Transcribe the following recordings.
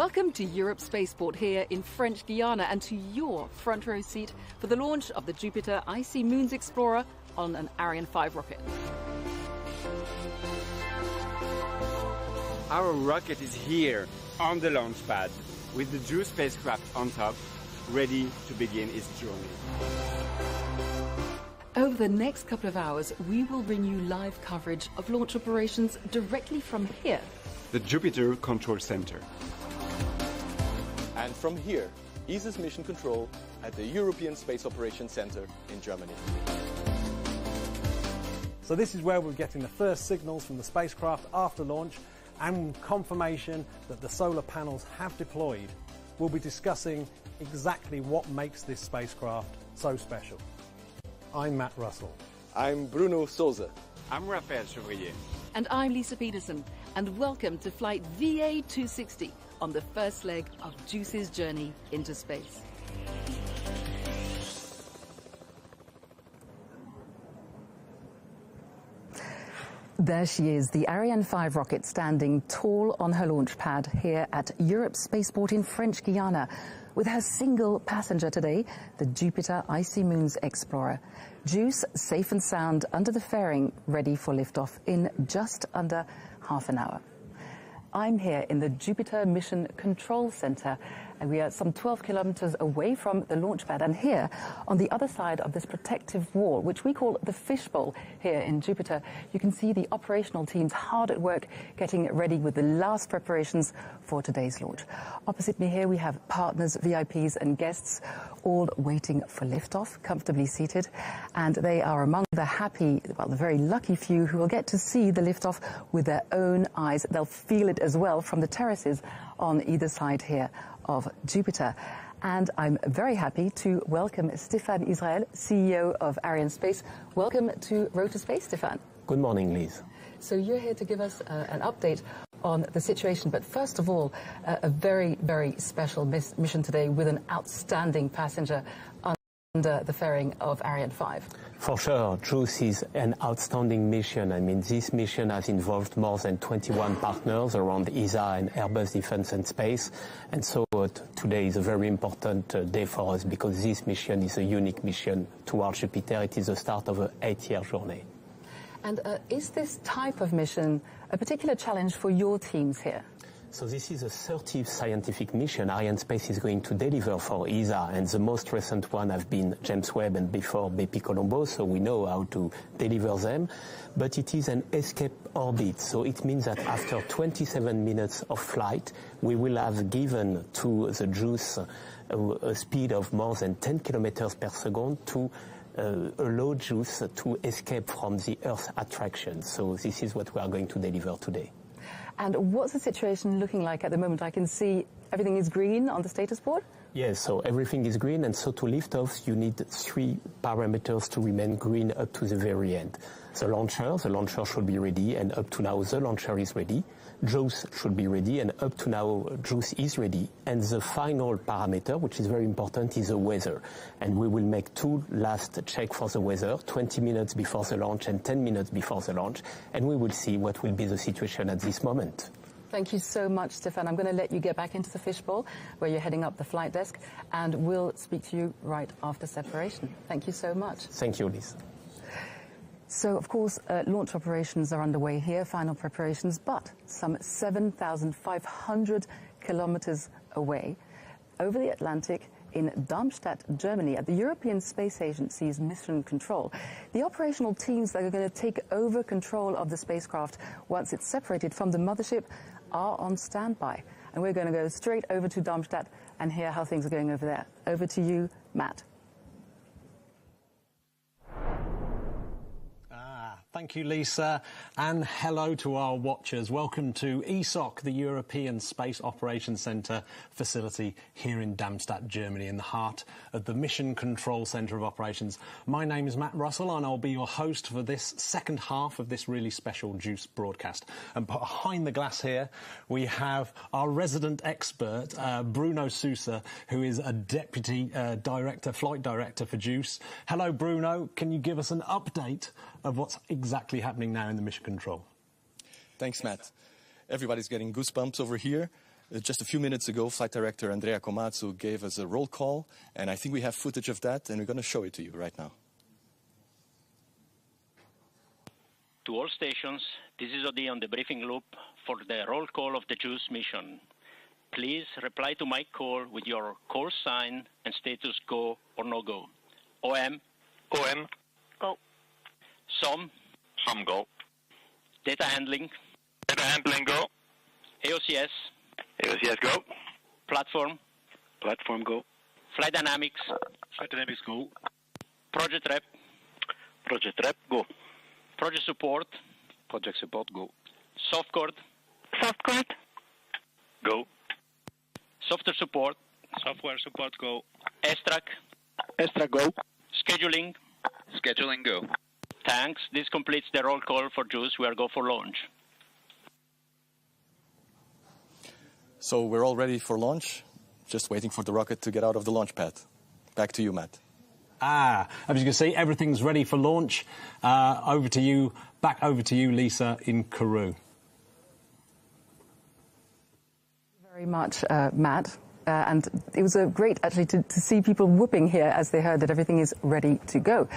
Welcome to Europe's spaceport here in French Guiana and to your front row seat for the launch of the Jupiter Icy Moons Explorer on an Ariane 5 rocket. Our rocket is here on the launch pad with the JUICE spacecraft on top, ready to begin its journey. Over the next couple of hours, we will bring you live coverage of launch operations directly from here, the Jupiter Control Center. And from here, ESA's mission control at the European Space Operations Center in Germany. So this is where we're getting the first signals from the spacecraft after launch and confirmation that the solar panels have deployed. We'll be discussing exactly what makes this spacecraft so special. I'm Matt Russell. I'm Bruno Souza. I'm Raphael Chevrier. And I'm Lisa Peterson, and welcome to flight VA260 on the first leg of JUICE's journey into space. There she is, the Ariane 5 rocket standing tall on her launch pad here at Europe's spaceport in French Guiana, with her single passenger today, the Jupiter Icy Moons Explorer. JUICE safe and sound under the fairing, ready for liftoff in just under half an hour. I'm here in the Jupiter Mission Control Center, and we are some 12 kilometers away from the launch pad. And here, on the other side of this protective wall, which we call the fishbowl here in Jupiter, you can see the operational teams hard at work getting ready with the last preparations for today's launch. Opposite me here, we have partners, VIPs and guests, all waiting for liftoff, comfortably seated. And they are among the happy, well, the very lucky few who will get to see the liftoff with their own eyes. They'll feel it as well from the terraces on either side here of Jupiter. And I'm very happy to welcome Stéphane Israël, CEO of Arianespace. Welcome to Rotor Space, Stéphane. Good morning, Liz. So you're here to give us an update on the situation, but first of all, a very, very special mission today with an outstanding passenger under the fairing of Ariane 5. For sure, JUICE is an outstanding mission. I mean, this mission has involved more than 21 partners around ESA and Airbus Defence and Space. And so today is a very important day for us because this mission is a unique mission towards Jupiter. It is the start of an 8-year journey. And is this type of mission a particular challenge for your teams here? So this is a 30th scientific mission Arianespace is going to deliver for ESA, and the most recent one have been James Webb and before Bepi Colombo, so we know how to deliver them. But it is an escape orbit, so it means that after 27 minutes of flight, we will have given to the JUICE a speed of more than 10 kilometers per second to allow JUICE to escape from the Earth attraction. So this is what we are going to deliver today. And what's the situation looking like at the moment? I can see everything is green on the status board? Yes, so everything is green, and so to lift off, you need 3 parameters to remain green up to the very end. The launcher should be ready, and up to now the launcher is ready. JUICE should be ready, and up to now JUICE is ready. And the final parameter, which is very important, is the weather. And we will make 2 last checks for the weather, 20 minutes before the launch and 10 minutes before the launch, and we will see what will be the situation at this moment. Thank you so much, Stéphane. I'm going to let you get back into the fishbowl where you're heading up the flight desk, and we'll speak to you right after separation. Thank you so much. Thank you, Liz. So, of course, launch operations are underway here, final preparations, but some 7,500 kilometers away, over the Atlantic, in Darmstadt, Germany, at the European Space Agency's mission control. The operational teams that are going to take over control of the spacecraft once it's separated from the mothership are on standby. And we're going to go straight over to Darmstadt and hear how things are going over there. Over to you, Matt. Thank you, Lisa, and hello to our watchers. Welcome to ESOC, the European Space Operations Centre facility here in Darmstadt, Germany, in the heart of the Mission Control Centre of Operations. My name is Matt Russell, and I'll be your host for this second half of this really special JUICE broadcast. And behind the glass here, we have our resident expert, Bruno Souza, who is a Deputy Flight Director for JUICE. Hello, Bruno. Can you give us an update of what's exactly happening now in the mission control? Thanks, Matt. Everybody's getting goosebumps over here. Just a few minutes ago, Flight Director Andrea Komatsu gave us a roll call, and I think we have footage of that, and we're going to show it to you right now. To all stations, this is Odi on the briefing loop for the roll call of the JUICE mission. Please reply to my call with your call sign and status go or no go. OM. OM. Go. SOM. SOM go. Data handling. Data handling go. AOCS. AOCS go. Platform. Platform go. Flight dynamics. Flight dynamics go. Project rep. Project rep go. Project support. Project support go. Softcode. Softcode. Go. Software support. Software support go. S-Track. S-Track go. Scheduling. Scheduling go. Thanks. This completes the roll call for JUICE. We are go for launch. So we're all ready for launch, just waiting for the rocket to get out of the launch pad. Back to you, Matt. As you can see, everything's ready for launch. Back over to you, Lisa, in Kourou. Very much, Matt. And it was great, actually, to see people whooping here as they heard that everything is ready to go.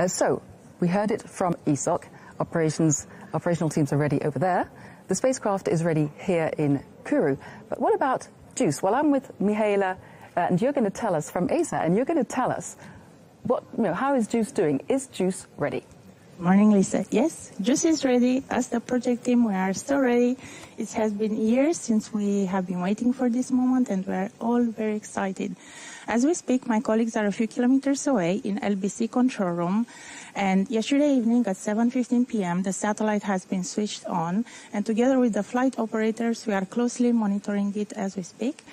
So we heard it from ESOC. Operational teams are ready over there. The spacecraft is ready here in Kourou. But what about JUICE? Well, I'm with Mihaela, and you're going to tell us from ESA, and you're going to tell us how is JUICE doing? Is JUICE ready? Morning, Lisa. Yes, JUICE is ready. As the project team, we are still ready. It has been years since we have been waiting for this moment, and we are all very excited. As we speak, my colleagues are a few kilometers away in LBC control room, and yesterday evening at 7:15 p.m., the satellite has been switched on, and together with the flight operators, we are closely monitoring it as we speak.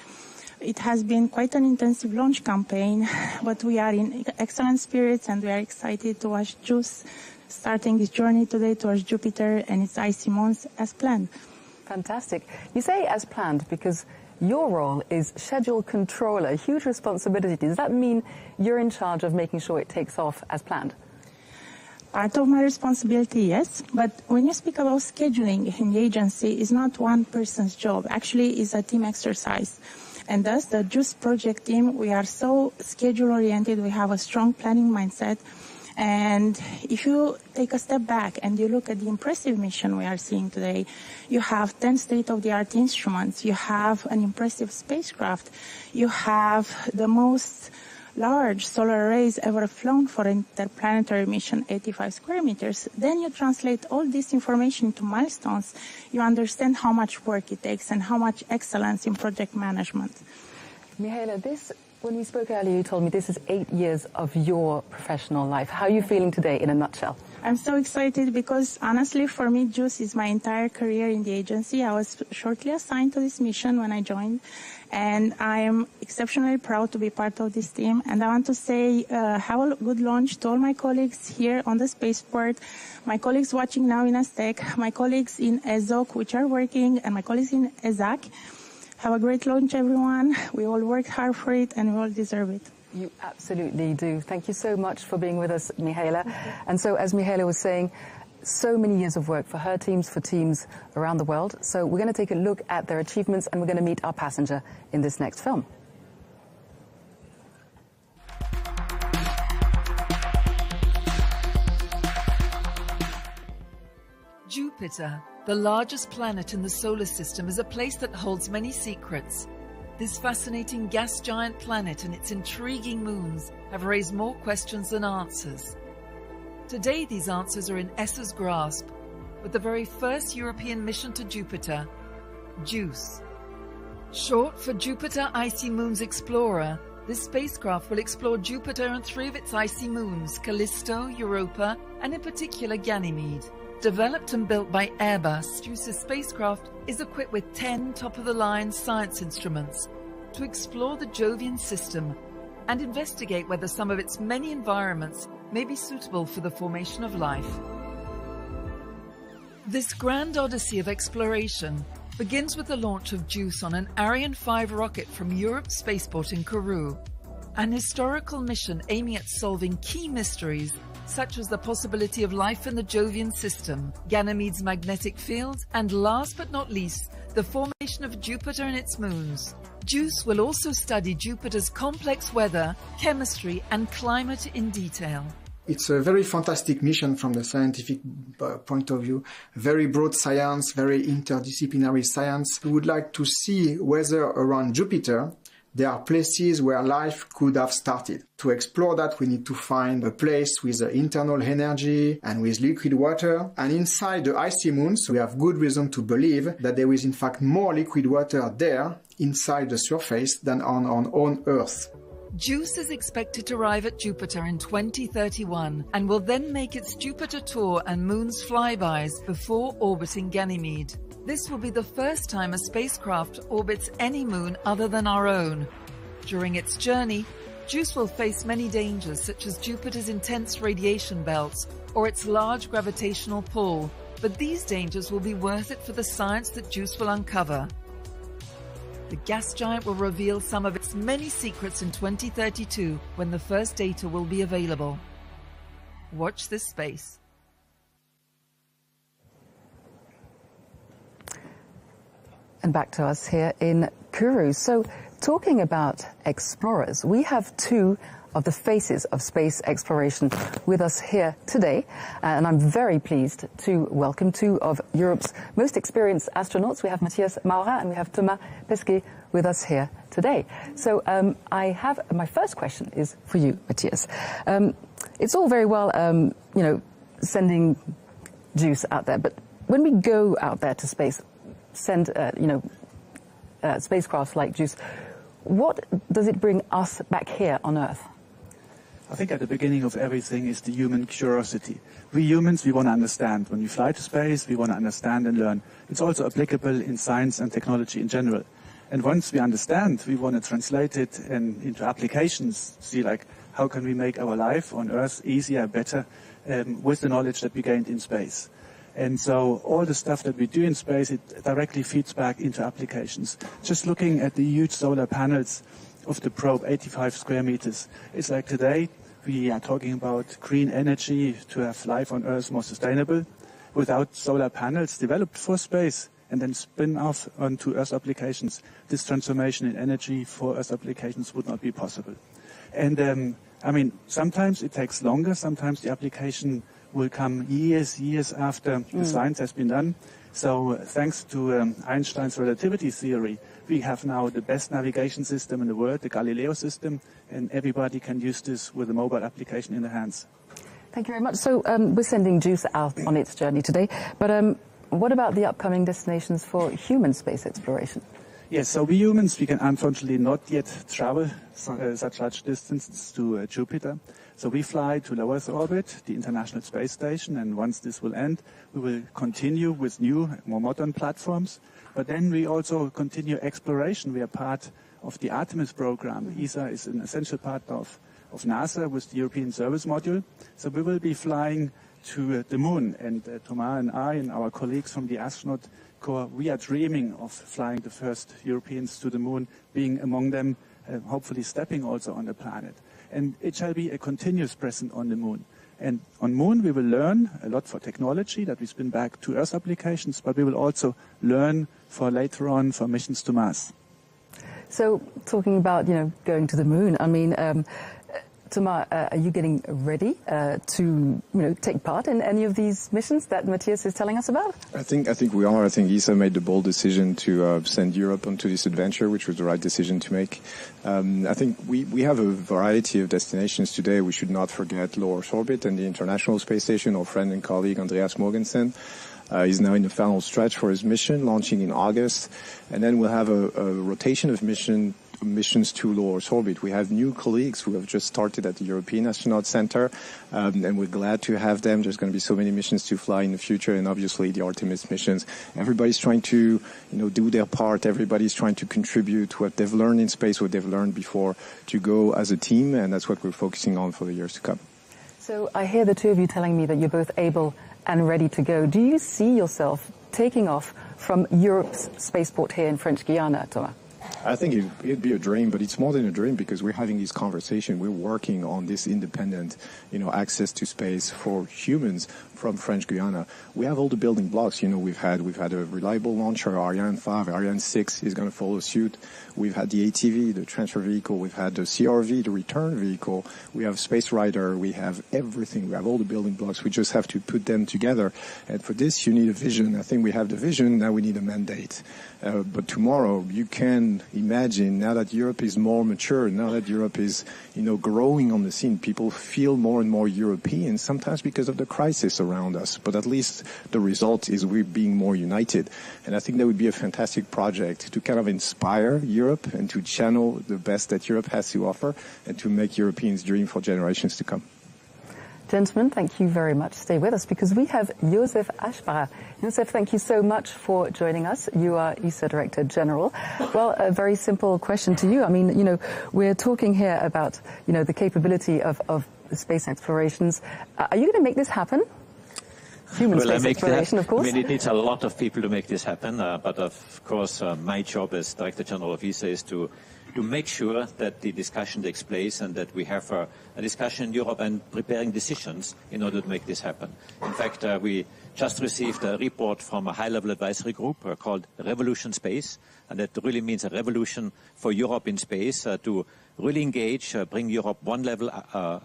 It has been quite an intensive launch campaign, but we are in excellent spirits, and we are excited to watch JUICE starting its journey today towards Jupiter and its icy moons as planned. Fantastic. You say as planned because your role is schedule controller, huge responsibility. Does that mean you're in charge of making sure it takes off as planned? Part of my responsibility, yes. But when you speak about scheduling in the agency, it's not one person's job. Actually, it's a team exercise. And thus, the JUICE project team, we are so schedule-oriented. We have a strong planning mindset. And if you take a step back and you look at the impressive mission we are seeing today, you have 10 state-of-the-art instruments, you have an impressive spacecraft, you have the most large solar arrays ever flown for an interplanetary mission, 85 square meters. Then you translate all this information into milestones, you understand how much work it takes and how much excellence in project management. Mihaela, when we spoke earlier, you told me this is 8 years of your professional life. How are you feeling today in a nutshell? I'm so excited because, honestly, for me, JUICE is my entire career in the agency. I was shortly assigned to this mission when I joined, and I am exceptionally proud to be part of this team. And I want to say have a good launch to all my colleagues here on the spaceport, my colleagues watching now in ASTEC, my colleagues in ESOC, which are working, and my colleagues in ESAC. Have a great launch, everyone. We all worked hard for it, and we all deserve it. You absolutely do. Thank you so much for being with us, Mihaela. And so, as Mihaela was saying, so many years of work for her teams, for teams around the world. So we're going to take a look at their achievements, and we're going to meet our passenger in this next film. Jupiter, the largest planet in the solar system, is a place that holds many secrets. This fascinating gas giant planet and its intriguing moons have raised more questions than answers. Today, these answers are in ESA's grasp, with the very first European mission to Jupiter, JUICE. Short for Jupiter Icy Moons Explorer, this spacecraft will explore Jupiter and 3 of its icy moons, Callisto, Europa, and in particular Ganymede. Developed and built by Airbus, JUICE's spacecraft is equipped with 10 top-of-the-line science instruments to explore the Jovian system and investigate whether some of its many environments may be suitable for the formation of life. This grand odyssey of exploration begins with the launch of JUICE on an Ariane 5 rocket from Europe's spaceport in Kourou, an historical mission aiming at solving key mysteries such as the possibility of life in the Jovian system, Ganymede's magnetic field, and last but not least, the formation of Jupiter and its moons. JUICE will also study Jupiter's complex weather, chemistry and climate in detail. It's a very fantastic mission from the scientific point of view. Very broad science, very interdisciplinary science. We would like to see whether around Jupiter there are places where life could have started. To explore that, we need to find a place with internal energy and with liquid water. And inside the icy moons, we have good reason to believe that there is in fact more liquid water there inside the surface than on Earth. JUICE is expected to arrive at Jupiter in 2031 and will then make its Jupiter tour and moon's flybys before orbiting Ganymede. This will be the first time a spacecraft orbits any moon other than our own. During its journey, JUICE will face many dangers such as Jupiter's intense radiation belts or its large gravitational pull, but these dangers will be worth it for the science that JUICE will uncover. The gas giant will reveal some of its many secrets in 2032 when the first data will be available. Watch this space. And back to us here in Kourou. So, talking about explorers, we have two of the faces of space exploration with us here today. And I'm very pleased to welcome two of Europe's most experienced astronauts. We have Matthias Maurer and we have Thomas Pesquet with us here today. So I have my first question is for you, Matthias. It's all very well, sending JUICE out there, but when we go out there to space, send, spacecraft like JUICE, what does it bring us back here on Earth? I think at the beginning of everything is the human curiosity. We humans, we want to understand. When we fly to space, we want to understand and learn. It's also applicable in science and technology in general. And once we understand, we want to translate it into applications, see like how can we make our life on Earth easier, better, with the knowledge that we gained in space. And so all the stuff that we do in space, it directly feeds back into applications. Just looking at the huge solar panels of the probe, 85 square meters. It's like today we are talking about green energy to have life on Earth more sustainable. Without solar panels developed for space and then spin off onto Earth applications, this transformation in energy for Earth applications would not be possible. And sometimes it takes longer. Sometimes the application will come years after the science has been done. So thanks to Einstein's relativity theory, we have now the best navigation system in the world, the Galileo system, and everybody can use this with a mobile application in their hands. Thank you very much. So we're sending JUICE out on its journey today, but what about the upcoming destinations for human space exploration? Yes, so we humans, we can unfortunately not yet travel such large distances to Jupiter. So we fly to low Earth orbit, the International Space Station, and once this will end, we will continue with new, more modern platforms. But then we also continue exploration. We are part of the Artemis program. ESA is an essential part of NASA with the European Service Module. So we will be flying to the moon. And Thomas and I and our colleagues from the Astronaut Corps, we are dreaming of flying the first Europeans to the moon, being among them, hopefully stepping also on the planet. And it shall be a continuous presence on the moon. And on moon we will learn a lot for technology that we spin back to Earth applications, but we will also learn for later on for missions to Mars. So talking about, going to the moon, I mean, Thomas, are you getting ready to, take part in any of these missions that Matthias is telling us about? I think we are. I think ESA made the bold decision to send Europe onto this adventure, which was the right decision to make. I think we have a variety of destinations today. We should not forget low Earth orbit and the International Space Station. Our friend and colleague Andreas Mogensen is now in the final stretch for his mission, launching in August. And then we'll have a rotation of missions to low Earth orbit. We have new colleagues who have just started at the European Astronaut Center, and we're glad to have them. There's going to be so many missions to fly in the future, and obviously the Artemis missions. Everybody's trying to, do their part. Everybody's trying to contribute what they've learned in space, what they've learned before, to go as a team, and that's what we're focusing on for the years to come. So I hear the two of you telling me that you're both able and ready to go. Do you see yourself taking off from Europe's spaceport here in French Guiana, Thomas? I think it'd be a dream, but it's more than a dream because we're having this conversation. We're working on this independent, access to space for humans from French Guiana. We have all the building blocks. We've had a reliable launcher, Ariane 5, Ariane 6 is going to follow suit. We've had the ATV, the transfer vehicle. We've had the CRV, the return vehicle. We have Space Rider. We have everything. We have all the building blocks. We just have to put them together. And for this, you need a vision. I think we have the vision. Now we need a mandate. But tomorrow, you can imagine, now that Europe is more mature, now that Europe is, growing on the scene, people feel more and more European, sometimes because of the crisis around us. But at least the result is we're being more united. And I think that would be a fantastic project to kind of inspire Europe and to channel the best that Europe has to offer and to make Europeans dream for generations to come. Gentlemen, thank you very much. Stay with us because we have Josef Aschbacher. Josef, thank you so much for joining us. You are ESA Director General. Well, a very simple question to you. I mean, we're talking here about, the capability of space explorations. Are you going to make this happen? Human space exploration, of course. It needs a lot of people to make this happen. But of course, my job as Director General of ESA is to make sure that the discussion takes place and that we have a discussion in Europe and preparing decisions in order to make this happen. In fact, we just received a report from a high-level advisory group called Revolution Space, and that really means a revolution for Europe in space to really engage, bring Europe one level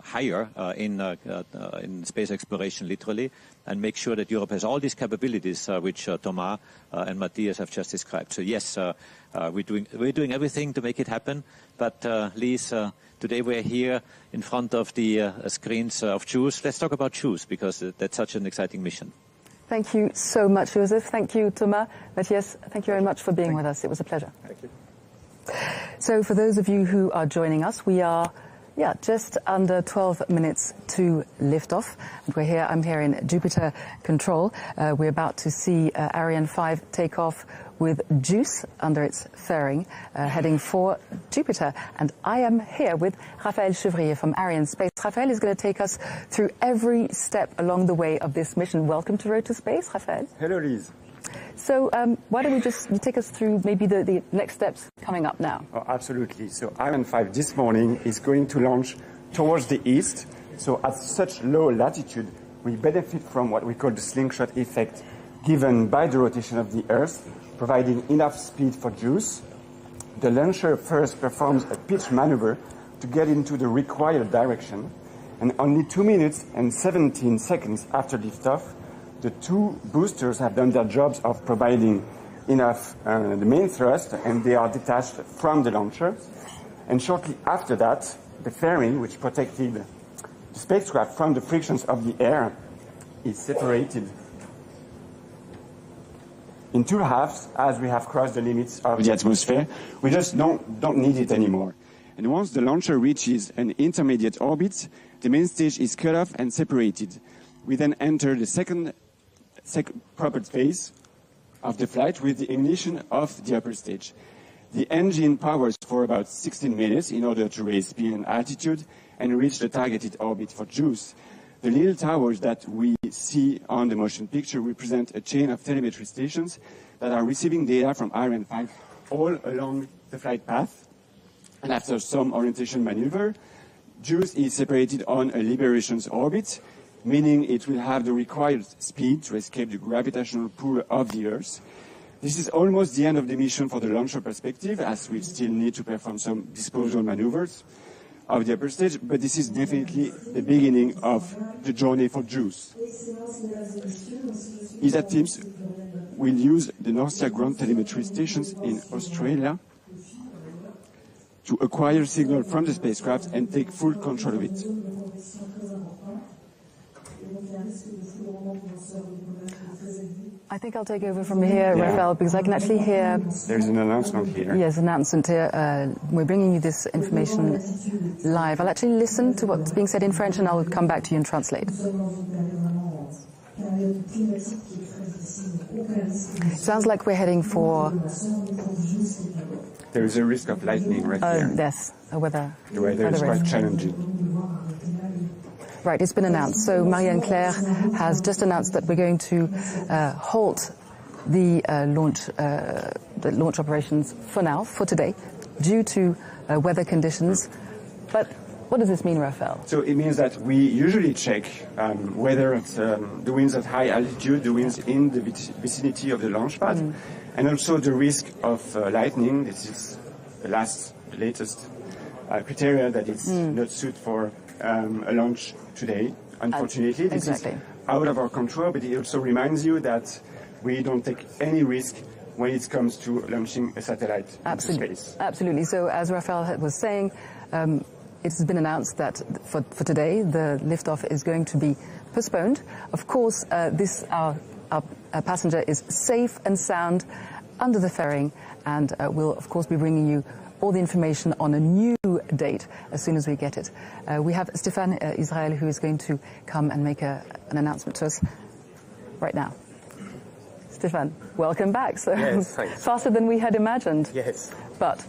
higher in space exploration, literally, and make sure that Europe has all these capabilities which Thomas and Matthias have just described. So yes, we're doing everything to make it happen. But Lise, today we're here in front of the screens of JUICE. Let's talk about JUICE because that's such an exciting mission. Thank you so much, Joseph. Thank you, Thomas. Matthias, thank you very much for being with us. It was a pleasure. Thank you. So for those of you who are joining us, we are just under 12 minutes to liftoff. And I'm here in Jupiter Control. We're about to see Ariane 5 take off with JUICE under its fairing, heading for Jupiter. And I am here with Raphaël Chevrier from Ariane Space. Raphaël is going to take us through every step along the way of this mission. Welcome to Road to Space, Raphaël. Hello, Liz. So why don't you take us through maybe the next steps coming up now? Oh, absolutely. So Ariane 5 this morning is going to launch towards the east. So at such low latitude, we benefit from what we call the slingshot effect given by the rotation of the Earth, providing enough speed for JUICE. The launcher first performs a pitch maneuver to get into the required direction, and only 2 minutes and 17 seconds after liftoff, the two boosters have done their jobs of providing enough the main thrust, and they are detached from the launcher. And shortly after that, the fairing, which protected the spacecraft from the frictions of the air, is separated in two halves as we have crossed the limits of the atmosphere. We just don't need it anymore. And once the launcher reaches an intermediate orbit, the main stage is cut off and separated. We then enter the second proper phase of the flight with the ignition of the upper stage. The engine powers for about 16 minutes in order to raise speed and altitude and reach the targeted orbit for JUICE. The little towers that we see on the motion picture represent a chain of telemetry stations that are receiving data from Ariane 5 all along the flight path. And after some orientation maneuver, JUICE is separated on a liberations orbit, meaning it will have the required speed to escape the gravitational pull of the Earth. This is almost the end of the mission for the launcher perspective, as we still need to perform some disposal maneuvers of the upper stage, but this is definitely the beginning of the journey for JUICE. ESA teams will use the North Sea ground telemetry stations in Australia to acquire signal from the spacecraft and take full control of it. I think I'll take over from here, Raphael, because I can actually hear... There's an announcement here. Yes, announcement here. We're bringing you this information live. I'll actually listen to what's being said in French and I'll come back to you and translate. Sounds like we're heading for... There is a risk of lightning right here. Yes, a weather. The weather is quite challenging. Right, it's been announced. So Marianne Claire has just announced that we're going to halt the launch the launch operations for now, for today, due to weather conditions. But what does this mean, Raphael? So it means that we usually check whether it's, the winds at high altitude, the winds in the vicinity of the launch pad, and also the risk of lightning. This is the latest criteria that is not suited for a launch today. Unfortunately, this is out of our control, but it also reminds you that we don't take any risk when it comes to launching a satellite into space. Absolutely. So as Raphael was saying, it has been announced that for today, the liftoff is going to be postponed. Of course, our passenger is safe and sound under the fairing, and we'll, of course, be bringing you all the information on a new date as soon as we get it. We have Stéphane Israel, who is going to come and make an announcement to us right now. Stéphane, welcome back. So yes, thanks. Faster than we had imagined. Yes. But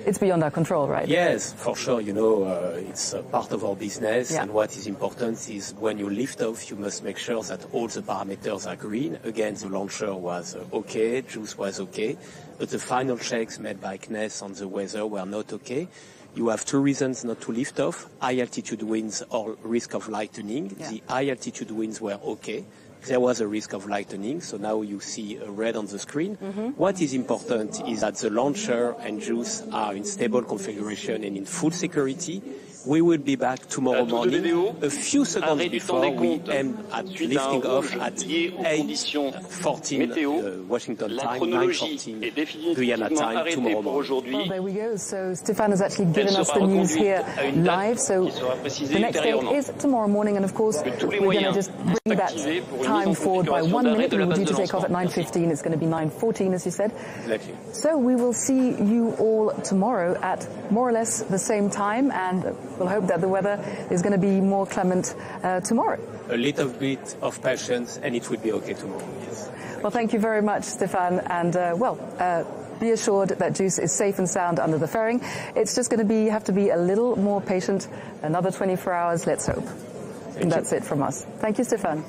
it's beyond our control, right? Yes, for sure. You know, it's part of our business, Yeah. and what is important is when you lift off, you must make sure that all the parameters are green. Again, the launcher was okay, JUICE was okay, but the final checks made by CNES on the weather were not okay. You have two reasons not to lift off: high altitude winds or risk of lightning. Yeah. The high altitude winds were okay. There was a risk of lightning, so now you see red on the screen. What is important is that the launcher and JUICE are in stable configuration and in full security. We will be back tomorrow morning, a few seconds before we aim at lifting off at 8:14 Washington time, 9:14 Guyana time tomorrow morning. Well, there we go. So Stéphane has actually given us the news here live. So the next day is tomorrow morning, and of course we're going to just bring that time forward by 1 minute. We were due to take off at 9:15. It's going to be 9:14, as you said. Exactly. So we will see you all tomorrow at more or less the same time, and we'll hope that the weather is going to be more clement tomorrow. A little bit of patience, and it will be okay tomorrow. Yes. Well, thank you very much, Stéphane, and be assured that JUICE is safe and sound under the fairing. It's just going to have to be a little more patient. Another 24 hours, let's hope. And that's it from us. Thank you, Stéphane.